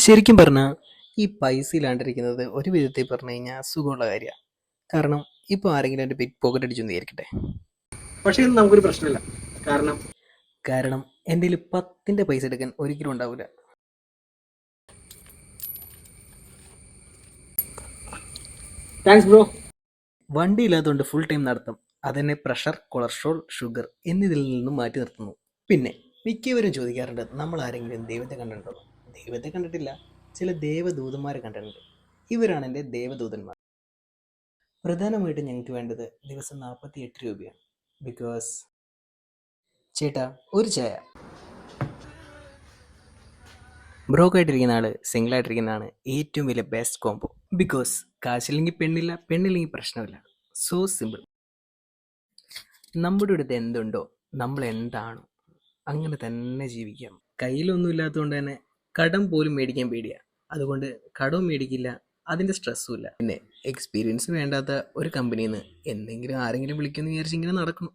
ശരിക്കും പറഞ്ഞാൽ ഈ പൈസ ഇല്ലാണ്ടിരിക്കുന്നത് ഒരു വിധത്തിൽ പറഞ്ഞു കഴിഞ്ഞാൽ സുഖമുള്ള കാര്യമാണ്. കാരണം ഇപ്പോൾ ആരെങ്കിലും എൻ്റെ പിക്ക് പോക്കറ്റ് അടിച്ചെന്ന് വിചാരിക്കട്ടെ. പക്ഷേ ഇത് നമുക്കൊരു പ്രശ്നമില്ല. കാരണം കാരണം എൻ്റെ കയ്യിൽ 10ൻ്റെ പൈസ എടുക്കാൻ ഒരിക്കലും ഉണ്ടാവില്ല. Thanks bro. വണ്ടി ഇല്ലാത്തതുകൊണ്ട് ഫുൾ ടൈം നടത്തും. അതെന്നെ പ്രഷർ, കൊളസ്ട്രോൾ, ഷുഗർ എന്നിതിൽ നിന്നും മാറ്റി നിർത്തുന്നു. പിന്നെ മിക്കവരും ചോദിക്കാറുണ്ട്, നമ്മൾ ആരെങ്കിലും ദൈവത്തെ കണ്ടിട്ടുണ്ടോ? ദൈവത്തെ കണ്ടിട്ടില്ല, ചില ദേവദൂതന്മാരെ കണ്ടിട്ടുണ്ട്. ഇവരാണ് എൻ്റെ ദേവദൂതന്മാർ. പ്രധാനമായിട്ടും ഞങ്ങൾക്ക് വേണ്ടത് ദിവസം 48 രൂപയാണ്. ബിക്കോസ് ചേട്ടാ ഒരു ചായ. ബ്രോക്കായിട്ടിരിക്കുന്ന ആൾ സിംഗിളായിട്ടിരിക്കുന്ന ആൾ ഏറ്റവും വലിയ ബെസ്റ്റ് കോംബോ. ബിക്കോസ് കാശില്ലെങ്കിൽ പെണ്ണില്ല, പെണ്ണില്ലെങ്കിൽ പ്രശ്നമില്ല. So simple. നമ്മുടെ അടുത്ത് എന്തുണ്ടോ, നമ്മൾ എന്താണോ അങ്ങനെ തന്നെ ജീവിക്കാം. കയ്യിലൊന്നും ഇല്ലാത്തതുകൊണ്ട് തന്നെ കടം പോലും മേടിക്കാൻ പേടിയാണ്. അതുകൊണ്ട് കടവും മേടിക്കില്ല, അതിൻ്റെ സ്ട്രെസ്സും ഇല്ല. പിന്നെ എക്സ്പീരിയൻസ് വേണ്ടാത്ത ഒരു കമ്പനിയിൽ നിന്ന് എന്തെങ്കിലും ആരെങ്കിലും വിളിക്കുമെന്ന് വിചാരിച്ച് ഇങ്ങനെ നടക്കുന്നു.